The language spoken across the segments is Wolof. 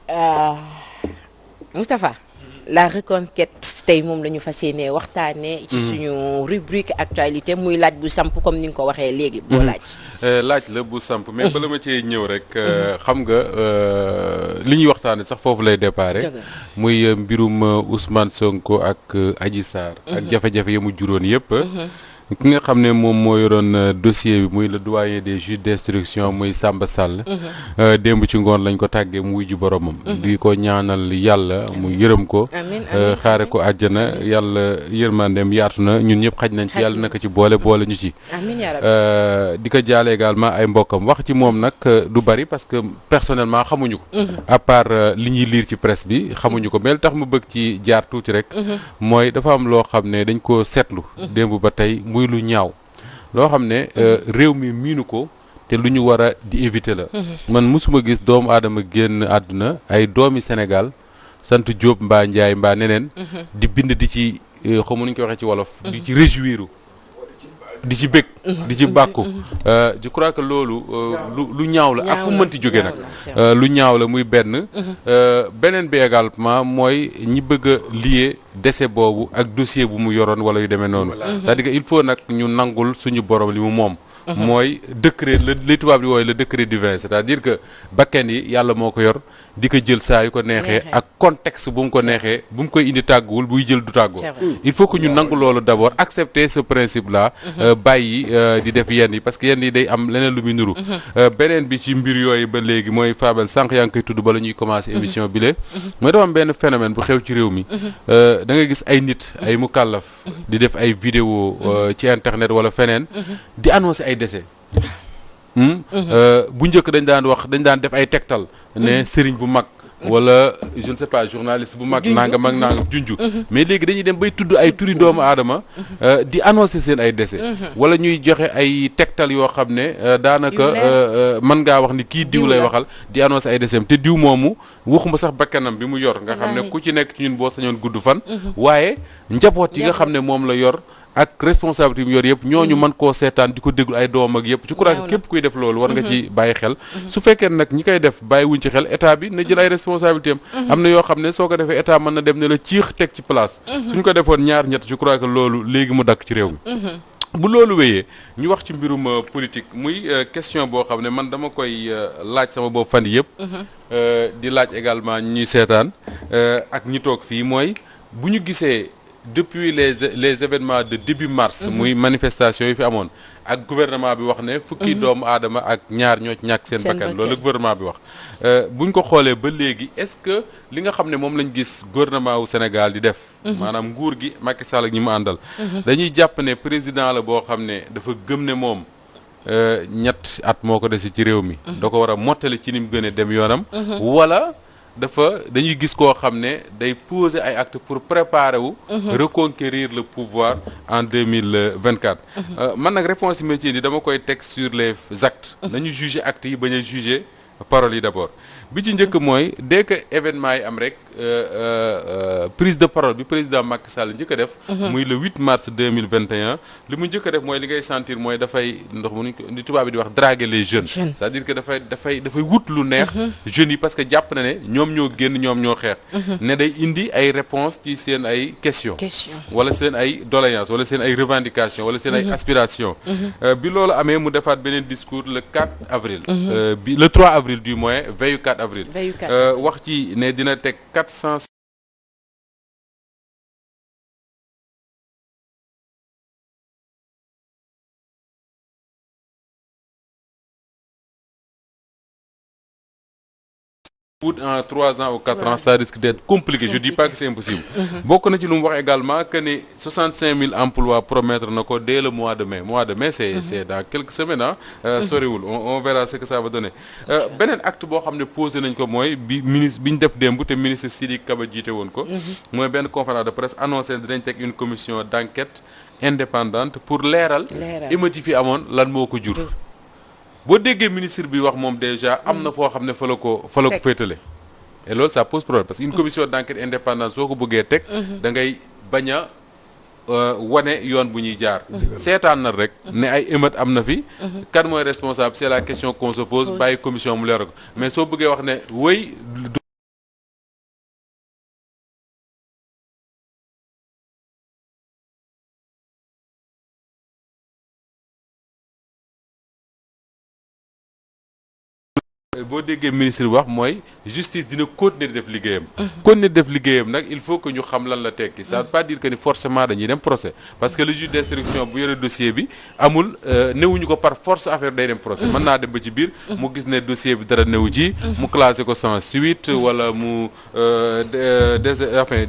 Euh, Moustapha, la reconquête tey moom la ñu fas yéenee waxtaanee. ci suñu rubrique actualité muy laaj bu samp comme ni nga ko waxee léegi. boo laaj. laaj la bu samp mais bala ma cee ñëw rek xam nga li ñuy waxtaanee sax foofu lay déparé. muy mbirum Ousmane Sonko ak Adji Sarr. ak jafe-jafe yi mu juróon yëpp. ki nga xam ne moom moo yoroon dossier bi muy le doyen des juges d'instruction muy Samba Sall. démb ci ngoon lañ ko tàggee mu wujju boromam. di ko ñaanal yàlla mu yërëm ko. xaare ko àjjana yàlla yërmandeem yaatu na ñun ñëpp xaj nañ ci yàlla naka ci boole ñu ci. di ko jaale également ay mbokkam wax ci moom nag du bari parce que personnellement xamuñu ko. à part li ñuy lire ci presse bi xamuñu ko mais li tax mu bëgg ci jaar tuuti rek. mooy dafa am loo xam ne dañ ko seetlu. démb ba tey muy lu ñaaw loo xam ne réew mi miinu ko te lu ñu war a di éviter la man mosuma gis doomu aadama génn àdduna ay doomi Sénégal sant Diop mbaa Ndiaye mbaa neneen di bind di ci xamu nuñ koy waxee ci wolof di ci réjouir di ci bëgg di ci bàkku je crois que loolu lu ñaaw la ak fu mënti jóge nag lu ñaaw la muy beneen bi également mooy ñi bëgg a lier décès boobu ak dossier bu mu yoroon wala yu demee noonu c'est-à-dire que il faut nag ñu nangul suñu borom li mu moom mooy décret li tubaab di wooye le décret divin c'est-à-dire que bakken yi yàlla moo ko yor di ko jël saa yu ko neexee ak contexte bu mu ko neexee bu mu koy indi tàgguwul buy jël du tàggoo il faut que ñu nangu loolu d'abord accepter ce principe là bàyyi di def yenn yi parce que yenn yi day am leneen lu muy nuru beneen bi ci mbir yooyu ba léegi mooy Fabel sànq yaa ngi koy tudd bala ñuy commencer émission bi le mooy dafa am benn phénomène bu xew ci réew mi da nga gis ay nit ay mukallaf di def ay vidéo ci internet wala feneen di annoncer ay décès bu njëkk dañ daan def ay tegtal ne sëriñ bu mag wala je ne sais pas journaliste bu mag nangam ak nangam junju mais léegi dañuy dem bay tudd ay turi doomu aadama di annoncer seen ay décès wala ñuy joxe ay tegtal yoo xam ne daanaka mën ngaa wax ni kii diw lay waxal di annoncer ay décès te diw moomu waxuma sax bakkanam bi mu yor nga xam ne ku ci nekk ci ñun boo sañoon gudd fan waaye njaboot yi nga xam ne moom la yor ak responsabilité bi yor yëpp ñooñu mën koo seetaan di ko déglu ay doom ak yëpp je crois que képp kuy def loolu war nga ci bàyyi xel su fekkee nag ñi koy def bàyyi wuñ ci xel état bi na jël ay responsabilité am na yoo xam ne soo ko defee état mën na dem ne la ciix teg ci place suñ ko defoon ñaar ñett je crois que loolu léegi mu dakk ci réew mi bu loolu wéyee ñu wax ci mbirum politique muy question boo xam ne man dama koy laaj sama bopp fan yëpp di laaj également ñuy seetaan ak ñi toog fii mooy bu ñu gisee depuis les événements de début mars muy manifestation yi fi amoon ak gouvernement bi wax ne fukki doomu aadama ak ñaar ñoo ñàkk seen bakkan loolu la gouvernement bi wax buñ ko xoolee ba léegi est-ce que li nga xam ne moom lañ gis gouvernement wu Sénégal di def maanaam nguur gi Macky Sall ak ñi mu àndal dañuy jàpp ne président la boo xam ne dafa gëm ne moom ñett at moo ko desi ci réew mi da ko war a mottali ci ni mu gën a dem yoonam wala dañuy gis koo xam ne day poser ay actes pour préparer wu reconquérir le pouvoir en 2024 man nag réponse yi ma ci indi dama koy teg sur les actes nañu juger actes yi bañ a juger paroles yi d'abord bi ci njëkk mooy dès que événement yi am rek prise de parole bi président Macky Sall njëkk a def muy le 8 mars 2021 li mu njëkk a def mooy li ngay sentir mooy dafay ndox mu ni tubaab bi di wax draguer les jeunes c'est-à-dire que dafay wut lu neex jeunes yi parce que jàpp na ne ñoom ñoo génn ñoom ñoo xeex ne day indi ay réponses ci seen ay questions wala seen ay doléances wala seen ay revendications wala seen ay aspirations bi loolu amee mu defaat beneen discours le 4 avril le 3 avril du moins veille 4 avril wax ci ne dina teg 400 en 3 ans ou 4 ans ça risque d'être compliqué je dis pas que c'est impossible bokk na ci lu mu wax également que ni 65 000 emplois promettre na ko dès le mois de mai c'est dans quelques semaines soriwul on verra ce que ça va donner beneen acte boo xam ne posé nañ ko mooy bi ñu def démb te ministre Sidiki Kaba jiite woon ko mooy benn conférence de presse annoncé dinañ teg une commission d'enquête indépendante pour leeral émeutes yi fi amoon lan moo ko jur boo déggee ministre bi wax moom déjà am na foo xam ne fa la ko féetale et loolu ça pose problème parce que une commission d'enquête indépendante soo ko bëggee teg da ngay bañ a wane yoon bu ñuy jaar seetaan na rek ne ay émeute am na fi kan mooy responsable c'est la question qu'on se pose bàyyi commission mu leeral ko mais soo bëggee wax ne wéy boo déggee ministre bi wax mooy justice dina continuer di def liggéeyam. continuer di def liggéeyam nag il faut que ñu xam lan la tekki ça veut pas dire que ni forcément dañuy dem procès parce que le juge d'instruction bu yore dossier bi amul newuñu ko par force affaire day dem procès. mën naa dem ba ci biir mu gis ne dossier bi dara newu ci. mu classé ko sans suite wala mu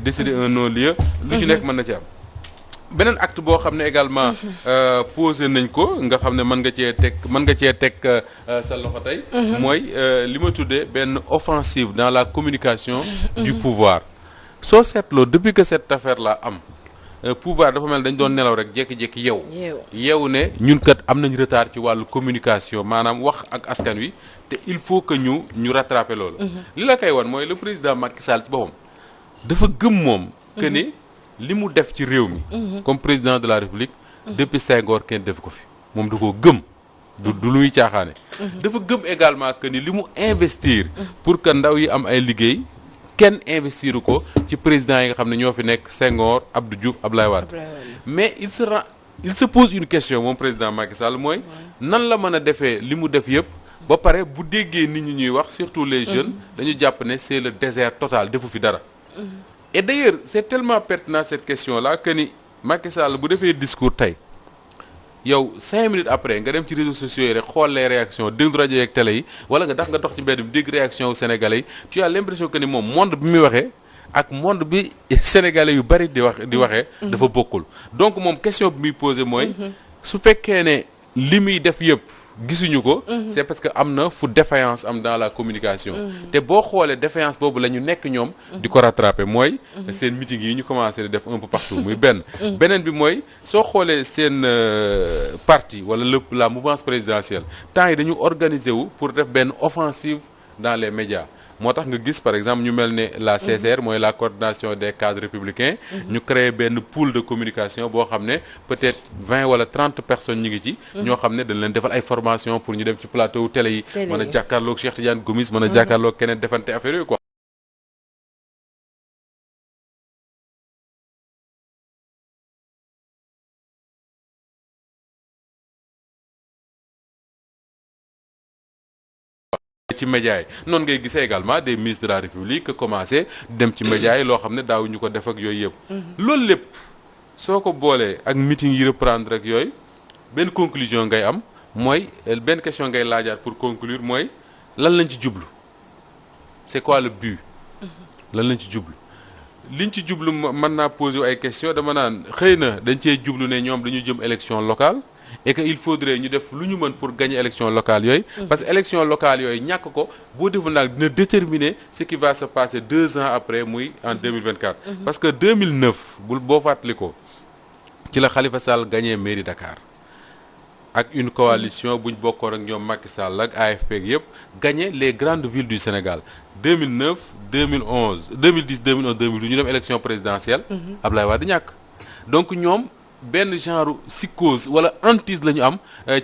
décider un non-lieu. lu ci nekk mën na ci am. beneen acte boo xam ne également posé nañ ko nga xam ne mën nga cee teg sa loxo tey. mooy li ma tuddee benn offensive dans la communication du pouvoir. soo seetloo depuis que cette affaire là am pouvoir dafa mel dañ doon nelaw rek jékki-jékki yeewu ne ñun kat am nañ retard ci wàllu communication maanaam wax ak askan wi te il faut que ñu rattraper loolu. li la koy wan mooy le président Macky Sall ci boppam dafa gëm moom que ni li mu def ci réew mi comme président de la République depuis Senghor kenn def ko fi moom da koo gëm du lu muy caaxaane dafa gëm également que ni li mu investir pour que ndaw yi am ay liggéey kenn investiru ko ci président yi nga xam ne ñoo fi nekk Senghor Abdou Diouf Abdoulaye Wade mais il se pose une question moom président Macky Sall mooy nan la mën a defee li mu def yëpp ba pare bu déggee nit ñi ñuy wax surtout les jeunes dañu jàpp ne c'est le désert total defu fi dara. Et d'ailleurs c'est tellement pertinent cette question-là que ni Macky Sall bu defee discours tey yow 5 minutes après nga dem ci réseaux sociaux yi rek xool les réactions déglu rajo yeeg télé yi wala nga dox ci mbedd mi dégg réaction wu sénégalais yi tu as l'impression que ni moom monde bi muy waxee ak monde bi sénégalais yu bari di waxee dafa bokkul. Donc moom question bi muy posé mooy su fekkee ne li muy def yëpp gisuñu ko c'est parce que am na fu défaillance am dans la communication te boo xoolee défaillance boobu la ñu nekk ñoom di ko rattraper mooy seen meeting yi ñu commencé di def un peu partout muy beneen bi mooy soo xoolee seen parti wala la mouvance présidentielle temps yi dañu organiser wu pour def benn offensive dans les médias moo tax nga gis par exemple ñu mel ne la CCR mooy la coordination des cadres républicains ñu créé benn pool de communication boo xam ne peut-être 20 wala 30 personnes ñi ngi ci ñoo xam ne dañ leen defal ay formation pour ñu dem ci plateau télé yi mën a jàkkaarloog Cheikh Tidiane Gomis mën a jàkkaarloog keneen defante affaire yooyu quoi. ci médias yi noonu ngay gisee également des ministres de la République commencé dem ci médias yi loo xam ne daawuñu ko def ak yooyu yëpp loolu lépp soo ko boolee ak meeting yi reprendre ak yooyu benn conclusion ngay am mooy benn question ngay laajaat pour conclure mooy lan lañ ci jublu c'est quoi le but lan lañ ci jublu liñ ci jublu mën naa poser ay questions dama naan xëy na dañ cee jublu ne ñoom dañu jëm élection locale et que il faudrait ñu def lu ñu mën pour gagner élection locale yooyu parce que élection locale yooyu ñàkk ko boo deful nag dina déterminer ce qui va se passer 2 ans après muy en 2024 parce que 2009 boo fàttali ko ci la Khalifa Sall gagné mairie Dakar ak une coalition buñ bokkoon ak ñoom Macky Sall ak AFP yëpp gagné les grandes villes du Sénégal 2009 2011 2010 2011 2012 ñu dem élection présidentielle Ablaye Wade ñàkk donc ñoom benn genre psychose wala hantise la ñu am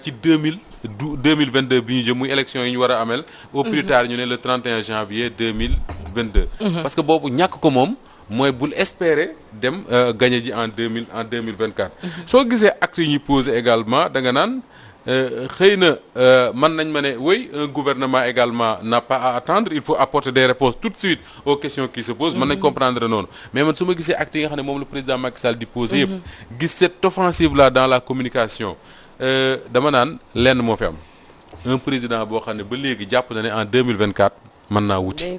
ci 2022 bi ñu jëm muy élection yi ñu war a amel au plus tard ñu ne le 31 janvier 2022 parce que boobu ñàkk ko moom mooy bul espérer dem gagner ji en 2024 soo gisee actes yi ñuy poser également da nga naan xëy na mën nañ ma ne oui un gouvernement également n'a pas à attendre il faut apporter des réponses tout de suite aux questions qui se posent mën nañ comprendre noonu mais man su ma gisee actes yi nga xam ne moom le président Macky Sall di poser yëpp gis cette offensive là dans la communication dama naan lenn moo fi am un président boo xam ne ba léegi jàpp na ne en 2024 mën naa wuti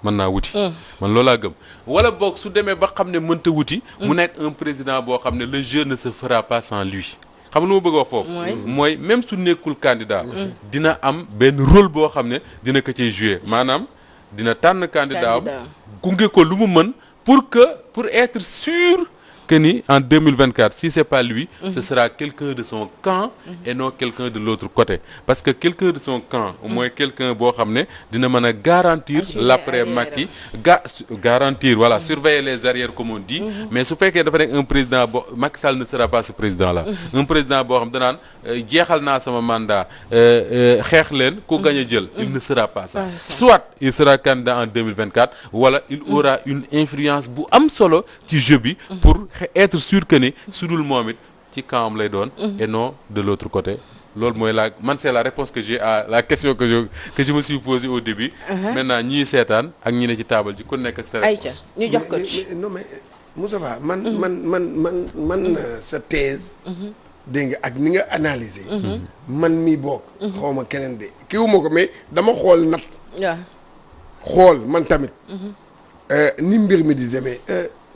mën naa wuti man loolaa gëm wala boog su demee ba xam ne mënta wuti mu nekk un président boo xam ne le jeu ne se fera pas sans lui xam nga lu ma bëgg wax foofu mooy même su nekkul candidat dina am benn rôle boo xam ne dina ko ciy jouer maanaam dina tànn candidat am gunge ko lu mu mën pour être sûr que ni en 2024 si c'est pas lui ce sera quelqu'un de son camp et non quelqu'un de l'autre côté parce que quelqu'un de son camp au moins quelqu'un boo xam ne dina mën a garantir l'après Macky garantir voilà surveiller les arrières comme on dit mais su fekkee dafa nekk un président boo Macky Sall ne sera pas ce président là un président boo xam danaan jeexal naa sama mandat xeex leen ku gañ a jël il ne sera pas ça soit il sera candidat en 2024 wala il aura une influence bu am solo ci jeu bi pour être sûr que ni su dul moom it ci camp lay doon et non de l'autre côté loolu mooy c'est la réponse que j'ai à la question que je me suis posée au début. Maintenant ñii seetaan ak ñi ne ci taabal ji ku nekk ak sa réponse. ñu jox ko ci non mais Moustapha man sa thèse. dégg nga ak ni nga analyser. man mii bokk. xaw ma keneen de kiiwuma ko mais dama xool nat. waaw xool man tamit. ni mbir mi di demee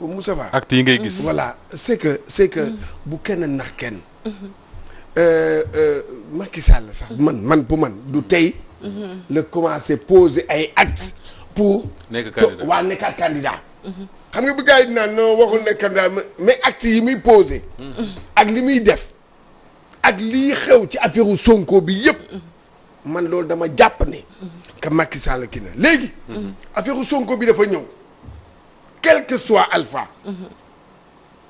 Moustapha. acte yi ngay gis. voilà c'est que bu kenn nax kenn. Macky Sall sax man pour man du tey. la commencé poser ay actes pour. nekk candidat waa nekkaat candidat. xam nga bu gars yi naan non waxul nekk candidat mais actes yi muy posé. ak li muy def. ak lii xew ci affaire Sonko bi yëpp. man loolu dama jàpp ne. que Macky Sall kii na léegi. affaire Sonko bi dafa ñëw. quel que soit Alpha.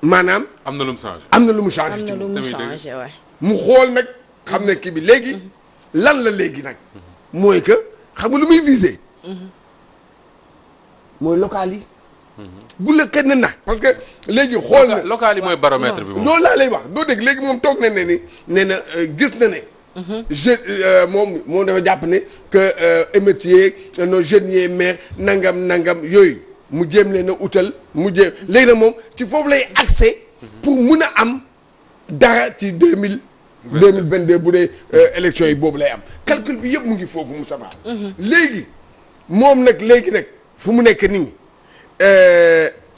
maanaam. am na lu mu changé. am na lu mu changé am ci na lu moom. mu changé waay. mu xool nag xam ne kii bi léegi. lan la léegi nag. mooy que xam nga lu muy visé. mooy local yi. bu la kenn nax parce que léegi xool na local yi mooy baromètre bi moom. loolu laa lay wax doo dégg léegi moom toog na ne ni nee na gis na ne. moom dafa jàpp ne que émeutier nos jeunes yee maire nangam yooyu mu jéem leen a utal mu jéem léegi nag moom ci foofu lay accès pour mun a am dara ci 2022 bu dee élection yi boobu lay am calcul bi yëpp mu ngi foofu Moussa Ba. léegi moom nag fu mu nekk nii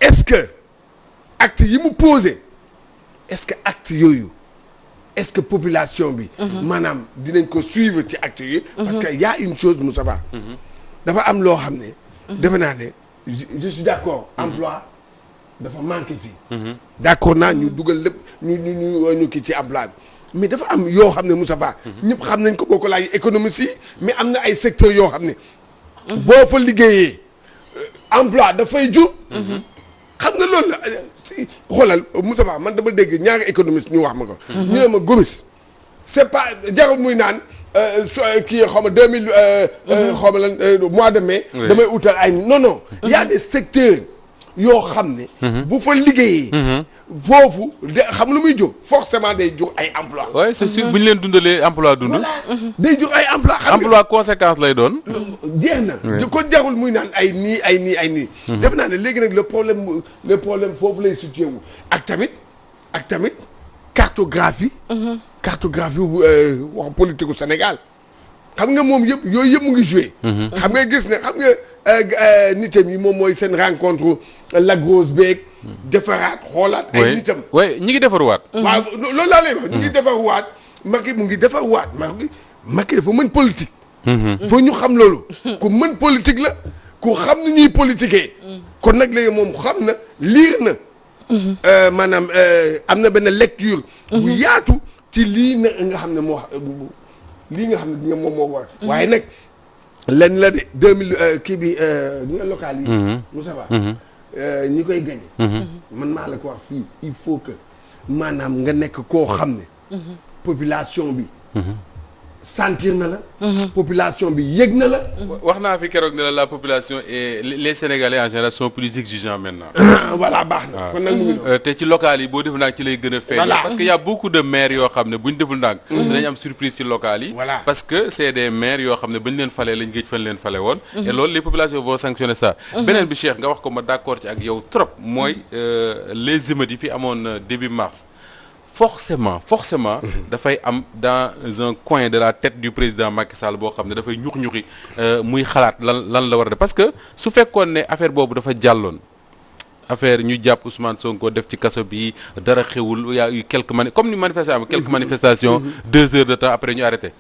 est-ce que acte yi mu posé est-ce que acte yooyu est-ce que population bi. maanaam dinañ ko suivre ci acte yi. parce que y a une chose Moussa Ba. dafa am loo xam ne. defe naa ne je suis d'accord. emploi dafa manqué fii. d'accord naa ñu dugal lépp ñu kii ci emploi bi mais dafa am yoo xam ne Moussa Ba. ñëpp xam nañ ko boo ko laaj économie si mais am na ay secteurs yoo xam ne. boo fa liggéeyee emploi dafay jur. xam nga loolu la si xoolal Moussa Ba man dama dégg ñaari économiste ñu wax ma ko. ñu ne ma Gomis c'est pas jarul muy naan kii xaw ma 2000 xaw ma lan mois de mai. damay utal ay non. y a des secteurs yoo xam ne. bu fa liggéeyee. foofu xam lu muy jur forcément day jur ay emploi. oui c'est sûr bu ñu leen dundalee emploi dund. voilà day jur ay emploi. xam nga emploi conséquence lay doon. jeex na. ko jarul muy naan ay nii. def naa ne léegi nag le problème foofu lay situé wu ak tamit cartographie. cartographie wax politique gu Sénégal xam nga moom yooyu yëpp mu ngi joué. xam nga gis ne xam nga nitam yi moom mooy seen rencontre la grosse beeg. defaraat xoolaat. ay nitam oui ñi ngi defaruwaat. waaw loolu laa lay wax ñu ngi defaruwaat. Macky mu ngi defaruwaat Macky dafa mën politique. foo ñu xam loolu. ku mën politique la ku xam ni ñuy politiquer. kon nag léegi moom xam na liir na. maanaam am na benn lecture. bu yaatu ci lii nga xam ne lii nga xam ne moom moo war. waaye nag lenn la de 2000 kii bi ñi nga local yi. Moussa Ba ñi koy gagné. man maa la ko wax fii il faut que maanaam nga nekk koo xam ne. population bi. sentir na la. population bi yëg na la. wax naa fi keroog ne la population et les Sénégalais en général sont plus exigeants maintenant. voilà baax na kon nag mu ngi noonu. te ci local yi boo deful ndànk ci lay gën a feeñ. parce que y a beaucoup de maires yoo xam ne bu ñu deful ndànk. dinañ am surprise ci local yi. voilà parce que c'est des maires yoo xam ne ba ñu leen falee lañ géej fan leen fale woon. et loolu les populations vont sanctionner ça. beneen bi Cheikh nga wax ko ma d'accord ci ak yow trop mooy les émeutes yi fi amoon début mars. forcément dafay am dans un coin de la tête du président Macky Sall boo xam ne dafay ñuxi muy xalaat lan la war a def parce que su fekkoon ne affaire boobu dafa jàlloon affaire ñu jàpp Ousmane Sonko def ci kaso bi dara xewul y a eu quelques manifestations 2 heures de temps après ñu arrêté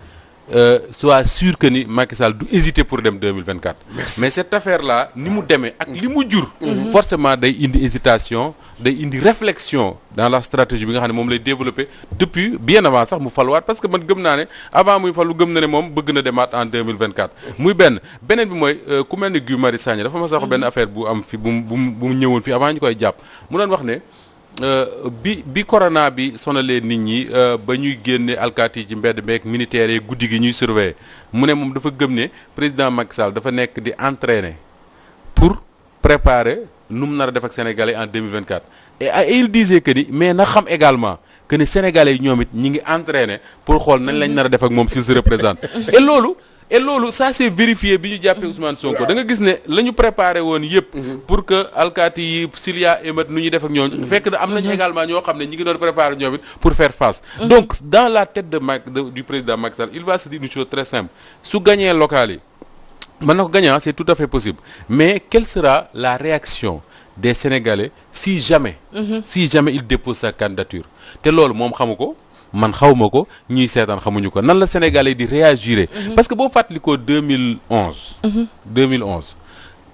sois sûr que ni Macky Sall du hésiter pour dem 2024. mais cette affaire là ni mu demee ak li mu jur. forcément day indi hésitation day indi réflexion dans la stratégie bi nga xam ne moom lay développer depuis bien avant sax mu faluwaat parce que man gëm naa ne avant muy falu gëm na ne moom bëgg na demaat en 2024. muy beneen bi mooy ku mel ni Guy Marius Sagna dafa ma sax benn affaire bu am fi bu mu ñëwoon fi avant ñu koy jàpp mu doon wax ne. bi corona bi sonalee nit ñi ba ñuy génne alkaati yi ci mbedd meek militaires yi guddi gi ñuy surveiller mu ne moom dafa gëm ne président Macky Sall dafa nekk di entraîner pour préparer nu mu nar a def ak sénégalais en 2024 et il disait que ni mais na xam également que ni sénégalais yi ñoom it ñi ngi entraîné pour xool nañ lañ nar a def ak moom s'il se représente et loolu ça c'est vérifié bi ñu jàppee Ousmane Sonko da nga gis ne la ñu préparé woon yëpp pour que alkaati yi s'il y a émeute nu ñuy def ak ñooñu fekk na am nañu également ñoo xam ne ñi ngi doon préparé ñoom it pour faire face donc dans la tête du président Macky Sall il va se dire une chose très simple su gagné local yi mën na ko gagner c'est tout à fait possible mais quelle sera la réaction des Sénégalais si jamais il dépose sa candidature te loolu moom xamu ko man xawma ko ñuy seetaan xamuñu ko nan la Sénégalais di réagir parce que boo fàttalikoo 2011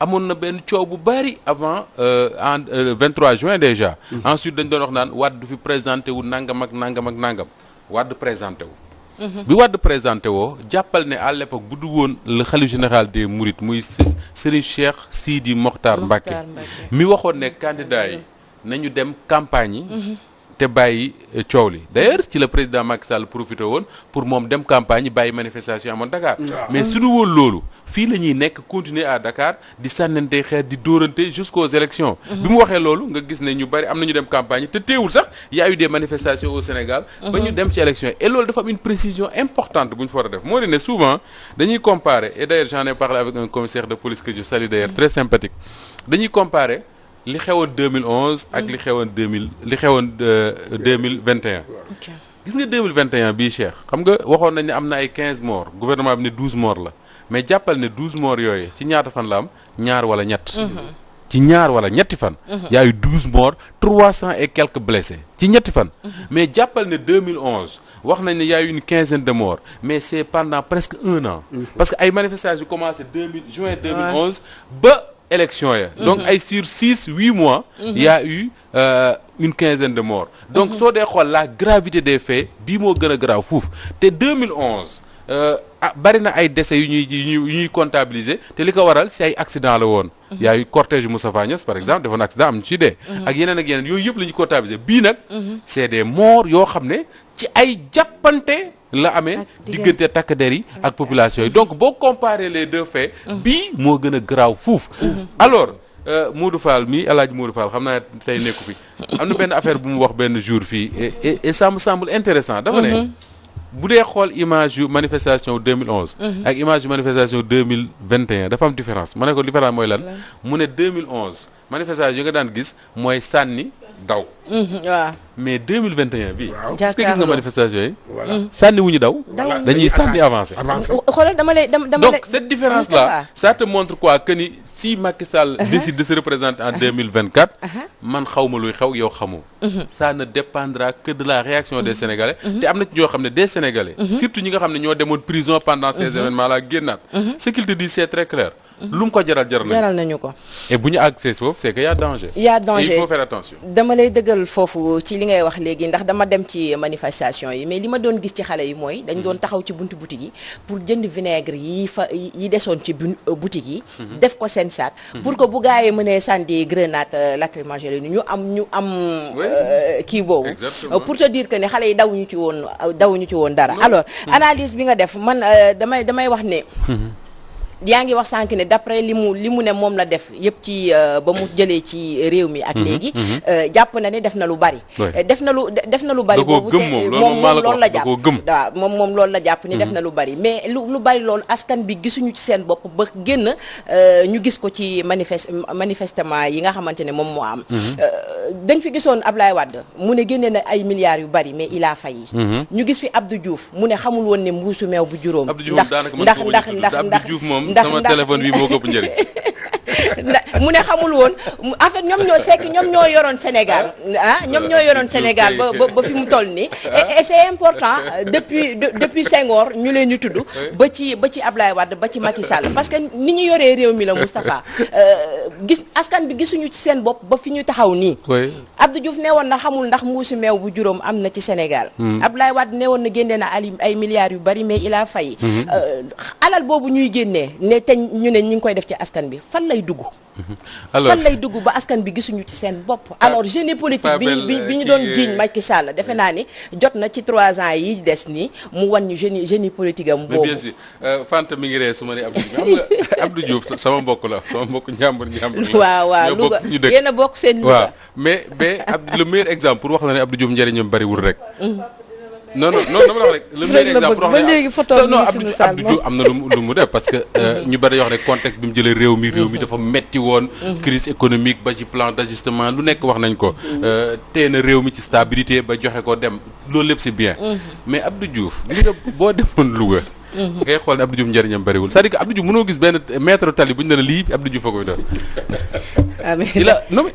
amoon na benn coow bu bari avant en 23 juin déjà ensuite dañ doon wax naan Wade du fi présenté wu nangam ak nangam Wade présenté wu bi Wade présenté woo jàppal ne à l'époque bu du woon le khalife général des Mourides muy Serigne Cheikh Sidi Mokhtar Mbacké mi waxoon ne candidat yi nañu dem campagne yi te bàyyi coow li d'ailleurs ci la président Macky Sall profité woon pour moom dem campagne yi bàyyi manifestation amoon Dakar mais suñu woon loolu fii la ñuy nekk continuer à Dakar di sànnante xeer di dóorante jusqu'aux élections bi mu waxee loolu nga gis ne ñu bari am nañu dem campagne yi te teewul sax y a eu des manifestations au Sénégal ba ñu dem ci élection et loolu dafa am une précision importante bu ñu fa war a def moo di ne souvent dañuy comparer et d'ailleurs j'en ai parlé avec un commissaire de police que je salue d'ailleurs très sympathique dañuy comparer li xewoon 2011 ak li xewoon 2021 gis nga 2021 bii Cheikh xam nga waxoon nañ ne am na ay 15 morts gouvernement bi ne 12 morts la mais jàppal ne 12 morts yooyu ci ñaata fan la am ñaar wala ñett ci ñaar wala ñetti fan y a eu 12 morts 300 et quelques blessés ci ñetti fan mais jàppal ne 2011 wax nañ ne y a eu une quinzaine de morts mais c'est pendant presque un an parce que ay manifestations yu commencé juin 2011 ba élection ya donc ay sur 6-8 mois il y a eu une quinzaine de morts donc soo dee xool la gravité des faits bii moo gën a grave fuuf te 2011 bari na ay décès yu ñuy comptabiliser te li ko waral ci ay accident la woon y a eu cortège Moustapha Niasse par exemple defoon accident am ñu ci dee ak yeneen yooyu yëpp la ñuy comptabiliser bii nag c'est des morts yoo xam ne ci ay jàppante la amee diggante takk der yi ak population yi donc boo comparer les deux faits bii moo gën a garaaw fuuf alors Modou Fall mi El Hadj Modou Fall xam naa tey nekku fi am na benn affaire bu mu wax benn jour fii et ça me semble intéressant dafa ne bu dee xool image yu manifestation 2011 ak image yu manifestation 2021 dafa am différence ma ne ko différence mooy lan mu ne 2011 manifestation yi nga daan gis mooy sànni daw waaw mais 2021 bi est-ce que gis nga manifestation yi sànni wu ñu daw dañuy sànni avancé xoolal dama lay donc cette différence là ça te montre quoi que ni si Macky Sall décide de se représenter en 2024 man xawma luy xew yow xamoo ça ne dépendra que de la réaction des Sénégalais te am na ci ñoo xam ne des Sénégalais surtout ñi nga xam ne ñoo demoon prison pendant ces événements là génnaat ce qu'il te dit c'est très clair lu mu ko jaral nañu ko et bu ñu accès foofu c'est que y a danger et il faut faire attention dama lay dëggal foofu ci li ngay wax léegi ndax dama dem ci manifestation yi mais li ma doon gis ci xale yi mooy dañ doon taxaw ci buntu boutique yi pour jënd vinaigre yi desoon ci boutique yi def ko seen sac pour que bu gaa yi mënee sànni grenade lacrymogène ñu am kii boobu pour te dire que ne xale yi dawuñu ci woon dara alors analyse bi nga def man damay wax ne yaa ngi wax sànq ne d'après li mu ne moom la def yëpp ci ba mu jëlee ci réew mi ak léegi jàpp na ne def na lu bari def na lu bari boobu moom loolu la jàpp waaw moom loolu la jàpp ni def na lu bari mais lu bari loolu askan bi gisuñu ci seen bopp ba génn ñu gis ko ci manifestement yi nga xamante ne moom moo am dañ fi gisoon Ablaye Wade mu ne génne na ay milliards yu bari mais il a failli ñu gis fi Abdou Diouf mu ne xamul woon ne mbuusu meew bu juróom ndax sama téléphone bi moo ko ëpp njëriñ mu ne xamul woon en fait ñoom ñoo yoroon Sénégal ñoom ñoo yoroon Sénégal ba fi mu toll nii et c'est important depuis Senghor ñu leen ñu tudd ba ci Ablaye Wade ba ci Macky Sall parce que ni ñu yoree réew mi la Moustapha gis askan bi gisuñu ci seen bopp ba fi ñu taxaw nii Abdou Diouf neewoon na xamul ndax muusu meew bu juróom am na ci Sénégal. Abdoulaye Wade neewoon na génne na ay milliards yu bari mais il a failli. alal boobu ñuy génnee ne te ñu ne ñu ngi koy def ci askan bi fan lay dugg. alors fan lay dugg ba askan bi gisuñu ci seen bopp. alors génie politique bi ñu doon jiiñ Macky Sall defe naa ni jot na ci 3 ans yi des nii mu wan ñu génie politique am boobu. mais bien sûr Fanta mi ngi ree su ma ne Abdou Diouf xam nga Abdou Diouf sama mbokk la sama mbokk njàmbur waaw Louga yéen a bokk seen Louga. waaw mais le meilleur exemple pour wax la ne Abdou Diouf njëriñam bariwul rek. non dama wax rek le meilleur exemple ba léegi photo non Abdou Diouf am na lu mu def parce que ñu bari wax ne contexte bi mu jëlee réew mi dafa metti woon crise économique ba ci plan d'ajustement lu nekk wax nañ ko tee na réew mi ci stabilité ba joxe ko dem loolu lépp c'est bien mais Abdou Diouf li nga boo demoon Louga ngay xool ne Abdou Diouf njëriñam bariwul c'est-à-dire que Abdou Diouf mënoo gis benn maître tali bu ñu ne la lii Abdou Diouf a koy def il a non mais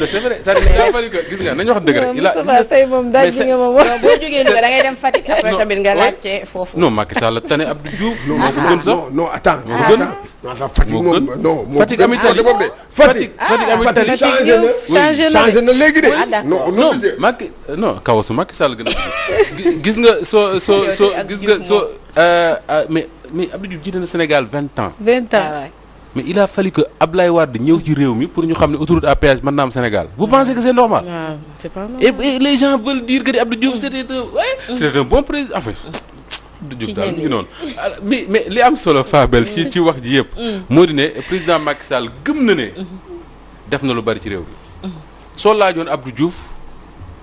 c'est vrai c'est-à-dire il a fallu que gis nga nañu wax dëgg rek il a tey moom daaj nga ma wax boo jógee Louga da ngay dem Fatick après tamit nga laajte foofu. non Macky Sall tane Abdou Diouf moo ko gën sax non attends Fatick moom non Fatick ami tali Fatick ami tali changé na léegi de non Macky non kawasu Macky Sall gën a gis nga soo gis nga soo mais Abdou Diouf jiite na Sénégal 20 ans mais il a fallu que Ablaye Wade ñëw ci réew mi pour ñu xam ne autoroute à péage mën na am Sénégal vous pensez que c'est normal c'est pas normal et les gens veulent dire que Abdou Diouf c'était un bon président enfin Abdou Diouf daal ngi noonu mais li am solo Fabel ci wax ji yëpp moo di ne président Macky Sall gëm na ne def na lu bari ci réew bi soo laajoon Abdou Diouf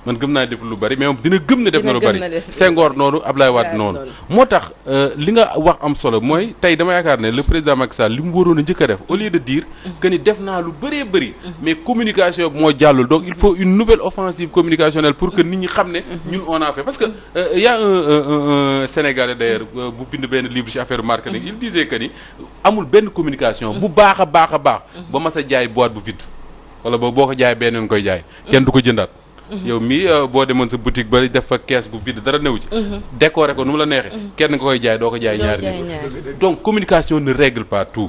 man gëm naa def lu bari mais moom dina gëm ne def na lu bari Senghor noonu Ablaye Wade noonu moo tax li nga wax am solo mooy tey dama yaakaar ne le président Macky Sall li mu waroon a njëkk a def au lieu de dire que ni def naa lu bëree bëri mais communication bi moo jàllul donc il faut une nouvelle offensive communicationnelle pour que nit ñi xam ne ñun on a fait parce que y a un Sénégalais d'ailleurs bu bind benn livre ci affaire marketing il disait que ni amul benn communication bu baax a baax ba mas a jaay boîte bu vide wala boo ko jaay benn nga koy jaay kenn du ko jëndaat yow mii boo demoon sa boutique ba def fa kees bu vide dara newu ci décorer ko nu mu la neexee kenn nga koy jaay doo ko jaay ñaari nit donc communication ne règle pas tout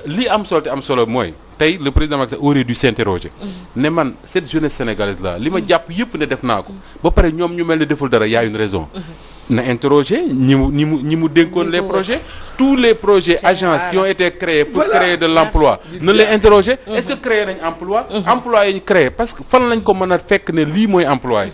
li am solo te am solo mooy tey le président Macky Sall aurait dû s'interroger ne man cette jeunesse sénégalaise là li ma jàpp yëpp ne def naa ko ba pare ñoom ñu mel ne deful dara y a une raison na interroger ñi mu dénkoon les projets tous les projets agences qui ont été créés pour créer de l'emploi na les interroger est-ce que créé nañ emploi emploi yi ñu créé parce que fan lañ ko mën a fekk ne lii mooy emploi yi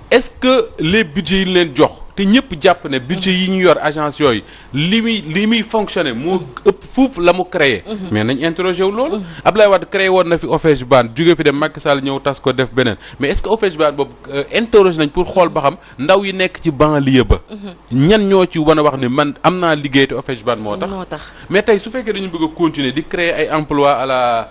est-ce que les budgets yi leen jox te ñëpp jàpp ne budget yi ñu yor agence yooyu li muy fonctionner moo ëpp fuuf la mu créé mais nañ interroger wu loolu Abdoulaye Wade créé woon na fi OFEJBAN jóge fi dem Macky Sall ñëw tas ko def beneen mais est-ce que OFEJBAN boobu interroger nañ pour xool ba xam ndaw yi nekk ci banlieue ba ñan ñoo ci wan a wax ne man am naa liggéey te OFEJBAN moo tax mais tey su fekkee dañu bëgg a continuer di créer ay emploi à la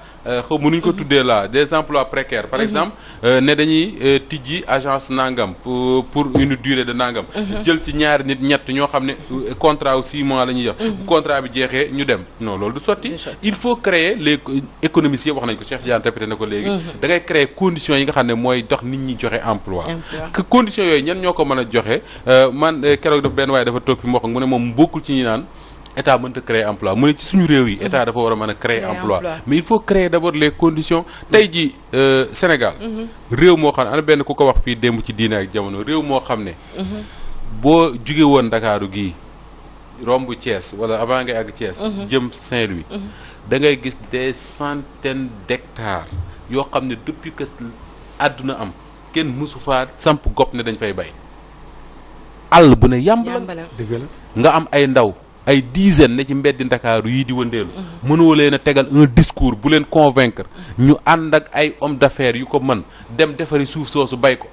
xaw mënuñ ko tuddee là des emplois précaires par exemple ne dañuy tijji agence nangam pour une durée de nangam jël ci ñaari nit ñett ñoo xam ne contrat wu 6 mois la ñuy jox bu contrat bi jeexee ñu dem non loolu du sotti il faut créer les économistes yi wax nañ ko Cheikh Diane répété na ko léegi da ngay créer conditions yi nga xam ne mooy dox nit ñi joxe emploi que conditions yooyu ñan ñoo ko mën a joxe man keroog daf benn waaye dafa toog fi mu wax mu ne moom bokkul ci ñi naan état mënta créer emploi mu ne ci suñu réew yi état dafa war a mën a créer emploi mais il faut créer d'abord les conditions tey ji Sénégal réew moo xam ne ana benn ku ko wax fii démb ci diine ak jamono réew moo xam ne boo jóge woon Ndakaaru gii romb Thiès wala avant ngay àgg Thiès jëm Saint-Louis da ngay gis des centaines d'hectares yoo xam ne depuis que àdduna am kenn mësu faa samp gopp ne dañ fay bay àll bu ne yàmb la dëgg la nga am ay ndaw ay dizaines ne ci mbeddi Ndakaaru yii di wëndeelu mënoo leen a tegal un discours bu leen convaincre ñu ànd ak ay hommes d'affaires yu ko mën dem defari suuf soosu bay ko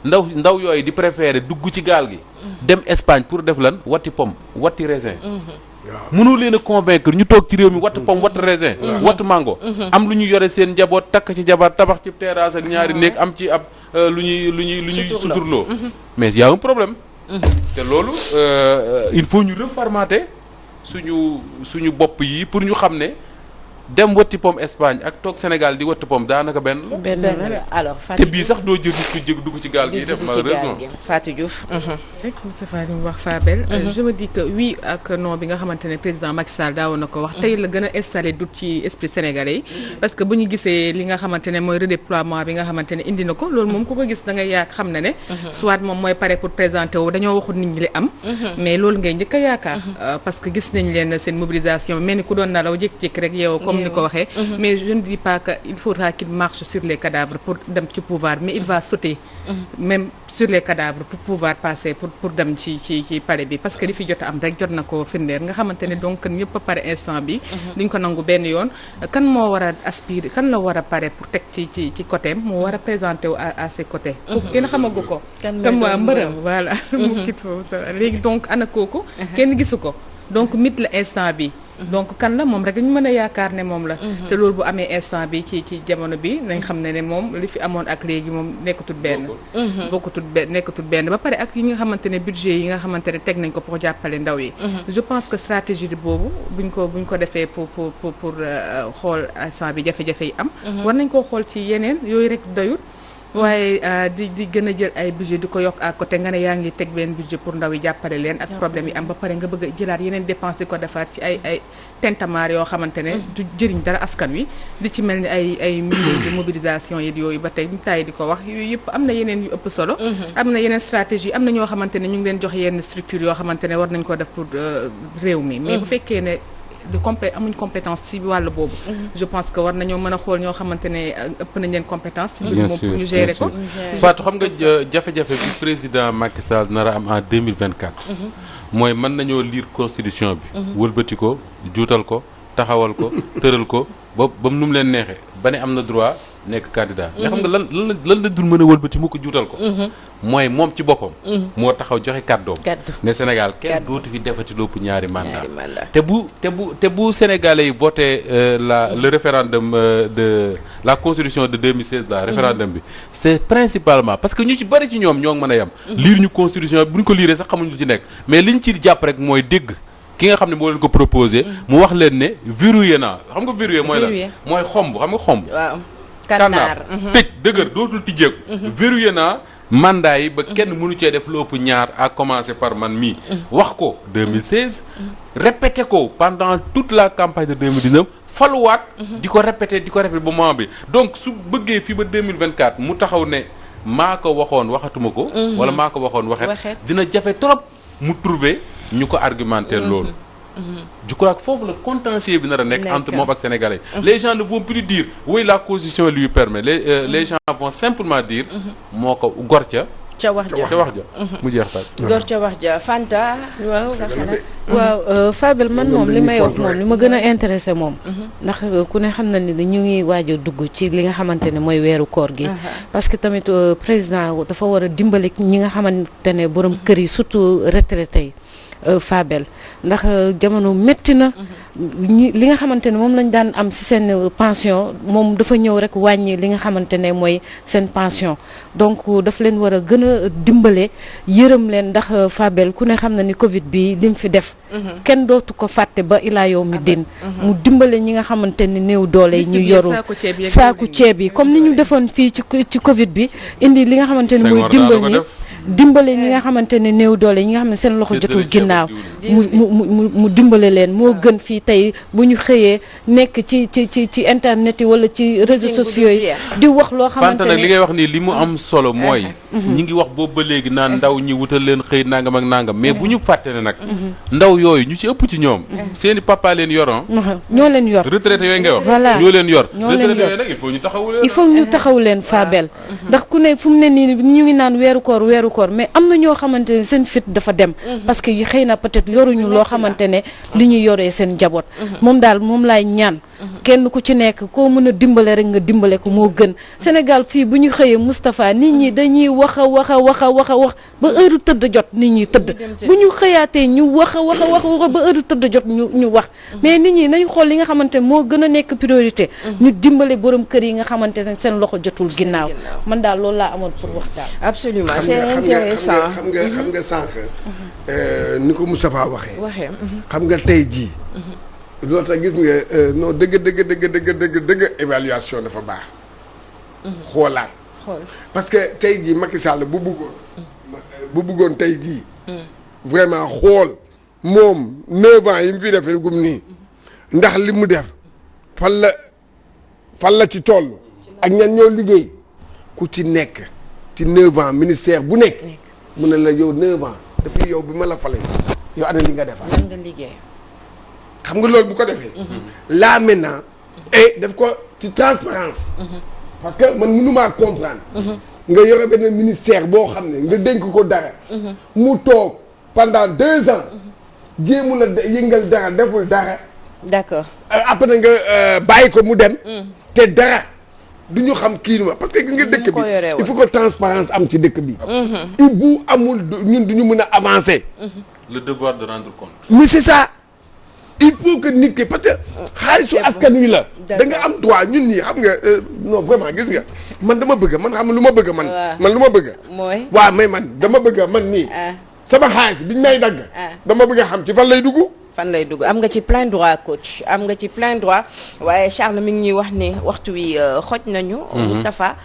ndaw yooyu di préférer dugg ci gaal gi dem Espagne pour def lan watti pomme watti raisin mënoo leen a convaincre ñu toog ci réew mi watt pomme watt raisin watt mango am lu ñu yore seen njaboot takk ci jabar tabax ci terrasse ak ñaari néeg am ci ab lu ñuy suturloo mais y a un problème te loolu il faut ñu reformater suñu bopp yi pour ñu xam ne dem wëtti pomme Espagne ak toog Sénégal di wëtti pomme daanaka benn la. benn la alors te Fatou bii sax doo jël risque jég dugg ci gaal gi def malheureusement. Fatou Diouf. rek Moustapha li mu wax Fabel. je me dis que oui ak non bi nga xamante ne président Macky Sall daawoon na ko wax tey la gën a installé doute ci esprit sénégalais yi. parce que bu ñu gisee li nga xamante ne mooy redéploiement bi nga xamante ne indi na ko loolu moom ku ko gis da ngay yaak xam ne ne. soit moom mooy pare pour présenter wu dañoo waxul nit ñi li am. mais loolu ngay njëkk a yaakaar. parce que gis nañ leen seen mobilisation mel ni ku doon nalaw jékki-jékki rek yow comme ni ko waxee. mais je ne dis pas que il faudra qu'il marche sur les cadavres pour dem ci pouvoir mais il va sauter. même sur les cadavres pour pouvoir passer pour dem ci palais bi parce que li fi jot am rek jot na ko firndeer nga xamante ne donc ñëpp a pare instant bi duñ ko nangu benn yoon kan moo war a aspirer kan la war a pare pour teg ci côté am moo war a présenter wu à ses côtés kenn xamagu ko comme waa mbërëm voilà mu kit foofu léegi donc ana kooku kenn gisu ko donc mit la instant bi donc kan la moom rek ñu mën a yaakaar ne moom la te loolu bu amee instant bi ci jamono bi nañ xam ne moom li fi amoon ak léegi moom nekkatul benn ba pare ak yi nga xamante ne budget yi nga xamante ne teg nañ ko pour jàppale ndaw yi je pense que stratégie boobu buñ ko defee pour xool instant bi jafe-jafe yi am war nañ koo xool ci yeneen yooyu rek doyut waaye di gën a jël ay budget di ko yokk à côté nga ne yaa ngi teg benn budget pour ndaw yi jàppale leen ak problème yi am ba pare nga bëgg a jëlaat yeneen dépense di ko defaat ci ay tentamaar yoo xamante ne du jëriñ dara askan wi di ci mel ni ay milliers de mobilisation yi yooyu ba tey ñu taay di ko wax yooyu yëpp am na yeneen yu ëpp solo am na yeneen stratégie am na ñoo xamante ne ñu ngi leen jox yenn structure yoo xamante ne war nañ ko def pour réew mi mais bu fekkee ne amuñ compétence ci wàll boobu je pense que war nañoo mën a xool ñoo xamante ne ëpp nañ leen compétence ci mbir moom pour ñu gérer ko Fatou xam nga jafe-jafe bi président Macky Sall nar a am en 2024 mooy mën nañoo lire constitution bi wëlbati ko juutal ko taxawal ko tëral ko ba nu mu leen neexee ba ne am na droit nekk candidat mais xam nga lan la dul mën a wëlbati mu ko juutal ko mooy moom ci boppam moo taxaw joxe kàddoom ne Sénégal kenn dootu fi defati lopp ñaari mandat te bu Sénégalais yi voté le référendum de la constitution de 2016 la référendum bi c'est principalement parce que ñu ci bari ci ñoom ñoo ngi mën a yem lire ñu constitution bi bu ñu ko liiree sax xamuñu lu ci nekk mais liñ ci jàpp rek mooy dégg ki nga xam ne moo leen ko proposé mu wax leen ne verrouillé naa xam nga verrouillé mooy la mooy xomb xam nga xomb kànnaar tëj dëgër dootul tijjeeku verrouillé naa mandat yi ba kenn mënu cee def lu ëpp ñaar à commencer par man mii wax ko 2016 répété ko pendant toute la campagne de 2019 faluwaat di ko répété ba moment bi donc su bëggee fii ba 2024 mu taxaw ne maa ko waxoon waxatuma ko wala maa ko waxoon waxet dina jafe trop mu trouver ñu ko argumenter loolu je crois que foofu la contentieux bi nar a nekk entre moom ak sénégalais les gens ne vont plus dire oui la constitution lui permet les gens vont simplement dire moo ko gor ca wax ja mu jeex taat gor ca wax ja Fanta waaw sa xalaat waaw Fabel man moom li may wax moom li ma gën a intéressé moom ndax ku ne xam na ni ñu ngi waaj a dugg ci li nga xamante ne mooy weeru koor gi parce que tamit président dafa war a dimbali ñi nga xamante ne borom kër yi surtout retraité yi Fabel ndax jamono métti na li nga xamante ne moom lañ daan am ci seen pension moom dafa ñëw rek wàññi li nga xamante ne mooy seen pension donc daf leen war a gën a dimbale yërëm leen ndax Fabel ku ne xam na ni Covid bi lim fi def kenn dootu ko fàtte ba ilaa yow mi din mu dimbale ñi nga xamante ni néew doole yi ñu yoru saaku ceeb yi comme ni ñu defoon fii ci Covid bi indi li nga xamante ne mooy dimbale ñi nga xamante ne néew doole ñi nga xam ne seen loxo jotul ginnaaw mu dimbale leen moo gën fii tey bu ñu xëyee nekk ci internet yi wala ci réseaux sociaux yi di wax loo xamante ne nag li ngay wax nii li mu am solo mooy ñi ngi wax boobu ba léegi naan ndaw ñi wutal leen xëy nangam ak nangam mais bu ñu fàtte ne nag ndaw yooyu ñu ci ëpp ci ñoom seeni papa leen yor ñoo leen yor retraité yooyu ngay wax voilà ñoo leen yor retraité yooyu nag il faut ñu taxawu leen Fabel ndax ku ne fu mu ne nii ñu ngi naan weeru koor mais am na ñoo xamante ne seen fit dafa dem parce que xëy na peut-être yoruñu loo xamante ne li ñu yoree seen njaboot moom daal moom laay ñaan kenn ku ci nekk koo mën a dimbale rek nga dimbale ko moo gën Sénégal fii bu ñu xëyee Moustapha nit ñi dañuy wax ba heure tëdd jot nit ñi tëdd bu ñu xëyaatee ñu wax ba heure tëdd jot ñu wax mais nit ñi nañu xool li nga xamante ne moo gën a nekk priorité ñu dimbale borom kër yi nga xamante ne seen loxo jotul ginnaaw man daal loolu laa amoon pour wax daal absolument c'est intéressant xam nga sànq ni ko Moustapha waxee xam nga tey jii loolu tax gis nga non dëgg évaluation dafa baax. xoolaat. parce que tey jii Macky Sall bu bëggoon tey jii. vraiment xool moom 9 ans yi mu fi defee gum nii ndax li mu def fan la ci toll. ak ñan ñoo liggéey ku ci nekk ci 9 ans ministère bu nekk. mu ne la yow 9 ans depuis yow bi ma la falee yow ana li nga defal. lan nga liggéey. xam nga loolu bu ko defee. là maintenant. et daf ko ci transparence parce que man mënumaa comprendre. nga yore benn ministère boo xam ne nga dénk ko dara. mu toog pendant 2 ans. jéemu la yëngal dara deful dara. d'accord. après nga bàyyi ko mu dem. te dara du ñu xam kii ma parce que gis nga dëkk bi il faut que transparence am ci dëkk bi. il bu amul ñun du ñu mën a avancer. le devoir de rendre compte. mais c'est ça. il faut que nit ki parce que xaalisu askan wi la. da nga am droit ñun ñii xam nga non vraiment gis nga man dama bëgg man xam lu ma bëgg man. man lu ma bëgg. mooy waaw mais man dama bëgg man nii. sama xaalis biñ may dagg. dama bëgg a xam ci fan lay dugg. fan lay dugg am nga ci plein droit coach am nga ci plein droit waaye Charles mi ngi ñuy wax ni waxtu wi xoj nañu. Moustapha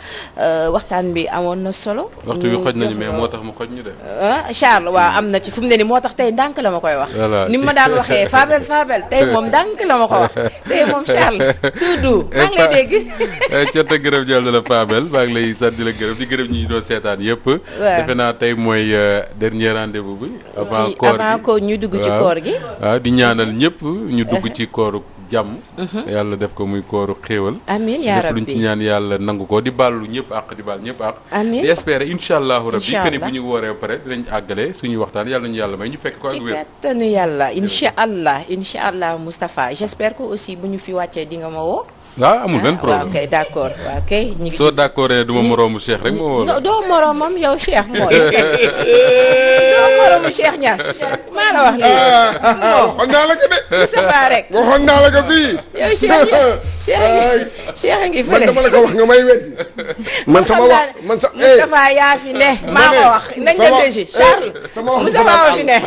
waxtaan bi amoon na solo. waxtu wi xoj nañu mais moo tax mu xoj ñu de. Charles waaw am na ci fu mu ne nii moo tax tey ndànk la ma koy wax. voilà ni ma daan waxee Fabel tey moom ndànk la ma ko wax tey moom Charles tout maa ngi lay dégg. cant gërëm jël na la Fabel maa ngi lay sant di la gërëm di gërëm ñi doon seetaan yëpp. defe naa tey mooy dernier rendez-vous bi. avant ko ñu dugg ci koor gi. di ñaanal ñëpp ñu dugg ci kooru jàmm. yàlla def ko muy kooru xéewal. amiin yaa rabbi lépp luñ ci ñaan yàlla nangu ko di baalu ñëpp àq di baal ñëpp àq. amiin di espérer incha allahu rabbi que ni bu ñu wooree ba pare dinañ àggale suñu waxtaan yàlla nañu yàlla may ñu fekk ko ak wér. ci kattanu yàlla incha allah Moustapha j'espère que aussi bu ñu fi wàccee di nga ma woo. waaw amul benn problème waaw kay d'accord waaw kay. ñu ngi soo d'accord du ma moroomu Cheikh rek moo woo la. doo moroomam yow Cheikh mooy. doo moroomu Cheikh Niass. maa la wax lii. waxoon naa la ko de. Moustapha rek. waxoon naa la ko fii. yow Cheikh a ngi fële. man dama la ko wax nga may weddi. man sama wax man sa. Moustapha yaa fi ne. maa ko wax nañ dem Charles. sama wax Moustapha fi ne.